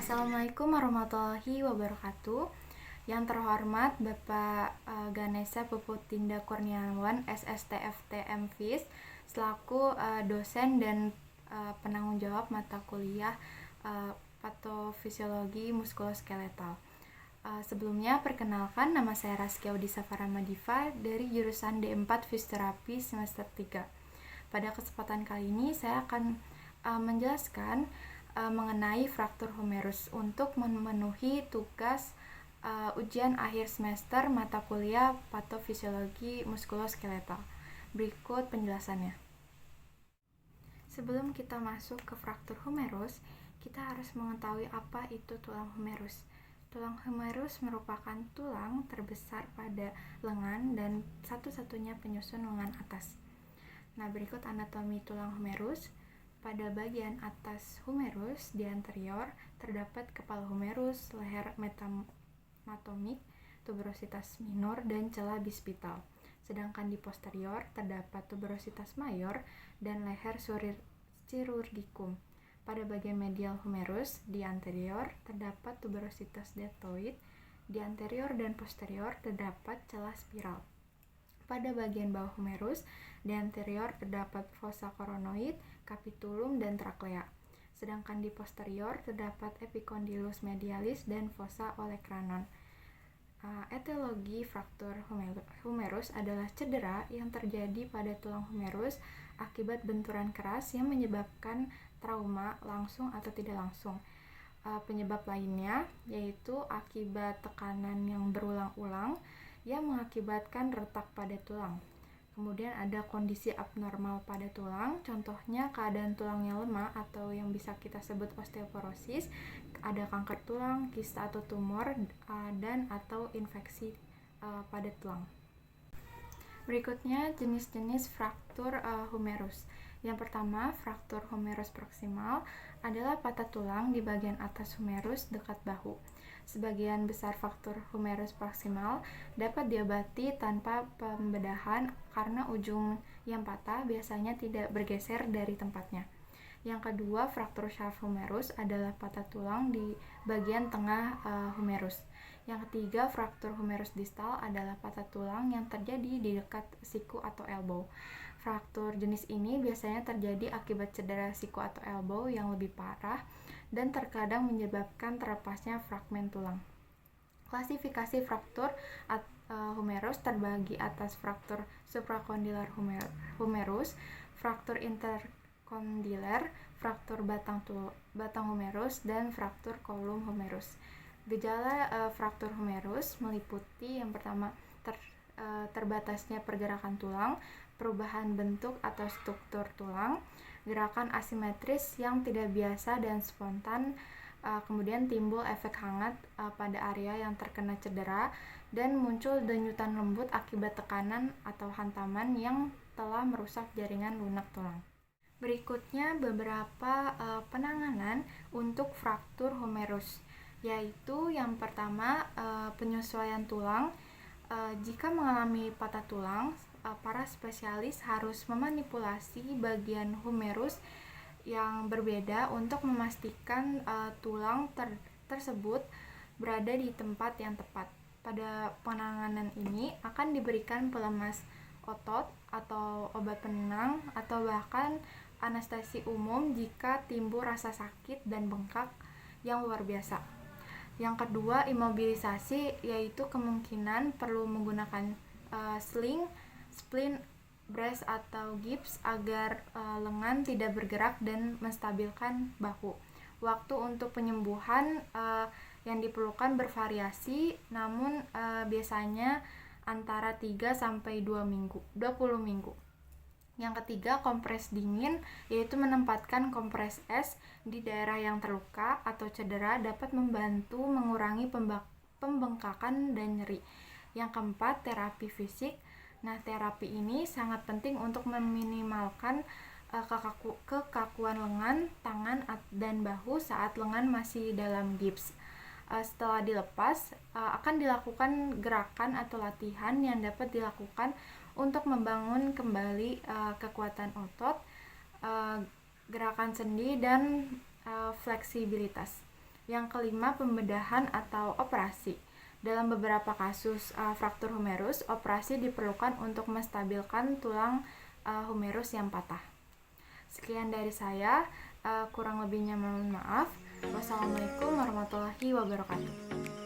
Assalamualaikum warahmatullahi wabarakatuh. Yang terhormat Bapak Ganesha Puputinda Kurniawan, SSTFT MFIS, selaku dosen dan penanggung jawab mata kuliah Patofisiologi Muskuloskeletal. Sebelumnya, perkenalkan, nama saya Raskia Udisa Faramadiva dari jurusan D4 Fisioterapi semester 3. Pada kesempatan kali ini, saya akan menjelaskan mengenai fraktur humerus untuk memenuhi tugas ujian akhir semester mata kuliah Patofisiologi Muskuloskeletal. Berikut penjelasannya. Sebelum kita masuk ke fraktur humerus, kita harus mengetahui apa itu tulang humerus. Tulang humerus merupakan tulang terbesar pada lengan dan satu-satunya penyusun lengan atas. Nah, berikut anatomi tulang humerus. Pada bagian atas humerus di anterior terdapat kepala humerus, leher metamatomik, tuberositas minor, dan celah bispital. Sedangkan di posterior terdapat tuberositas mayor dan leher chirurgicum. Pada bagian medial humerus di anterior terdapat tuberositas deltoid, di anterior dan posterior terdapat celah spiral. Pada bagian bawah humerus, di anterior terdapat fossa coronoid, capitulum, dan trachlea. Sedangkan di posterior terdapat epicondylus medialis dan fossa olecranon. Etiologi fraktur humerus adalah cedera yang terjadi pada tulang humerus akibat benturan keras yang menyebabkan trauma langsung atau tidak langsung. Penyebab lainnya yaitu akibat tekanan yang berulang-ulang yang mengakibatkan retak pada tulang. Kemudian ada kondisi abnormal pada tulang, contohnya keadaan tulang yang lemah atau yang bisa kita sebut osteoporosis, ada kanker tulang, kista atau tumor, dan atau infeksi pada tulang. Berikutnya jenis-jenis fraktur humerus. Yang pertama, fraktur humerus proksimal adalah patah tulang di bagian atas humerus dekat bahu. Sebagian besar fraktur humerus proksimal dapat diobati tanpa pembedahan karena ujung yang patah biasanya tidak bergeser dari tempatnya. Yang kedua, fraktur shaft humerus adalah patah tulang di bagian tengah humerus. Yang ketiga, fraktur humerus distal adalah patah tulang yang terjadi di dekat siku atau elbow. Fraktur jenis ini biasanya terjadi akibat cedera siku atau elbow yang lebih parah dan terkadang menyebabkan terlepasnya fragmen tulang. Klasifikasi fraktur humerus terbagi atas fraktur suprakondiler humerus, fraktur interkondiler, fraktur batang humerus, dan fraktur kolum humerus. Gejala fraktur humerus meliputi yang pertama terbatasnya pergerakan tulang, perubahan bentuk atau struktur tulang, gerakan asimetris yang tidak biasa dan spontan, kemudian timbul efek hangat pada area yang terkena cedera, dan muncul denyutan lembut akibat tekanan atau hantaman yang telah merusak jaringan lunak tulang. Berikutnya beberapa penanganan untuk fraktur humerus, yaitu yang pertama penyesuaian tulang. Jika mengalami patah tulang, para spesialis harus memanipulasi bagian humerus yang berbeda untuk memastikan tulang tersebut berada di tempat yang tepat. Pada penanganan ini akan diberikan pelemas otot atau obat penenang atau bahkan anestesi umum jika timbul rasa sakit dan bengkak yang luar biasa. Yang kedua, imobilisasi, yaitu kemungkinan perlu menggunakan sling, splint, brace atau gips agar lengan tidak bergerak dan menstabilkan bahu. Waktu untuk penyembuhan yang diperlukan bervariasi, namun biasanya antara 3 sampai 20 minggu. Yang ketiga, kompres dingin, yaitu menempatkan kompres es di daerah yang terluka atau cedera dapat membantu mengurangi pembengkakan dan nyeri. Yang keempat, terapi fisik. Nah, terapi ini sangat penting untuk meminimalkan kekakuan lengan, tangan, dan bahu saat lengan masih dalam gips. Setelah dilepas, akan dilakukan gerakan atau latihan yang dapat dilakukan untuk membangun kembali kekuatan otot, gerakan sendi, dan fleksibilitas. Yang kelima, pembedahan atau operasi. Dalam beberapa kasus fraktur humerus, operasi diperlukan untuk menstabilkan tulang humerus yang patah. Sekian dari saya, kurang lebihnya mohon maaf. Wassalamualaikum warahmatullahi wabarakatuh.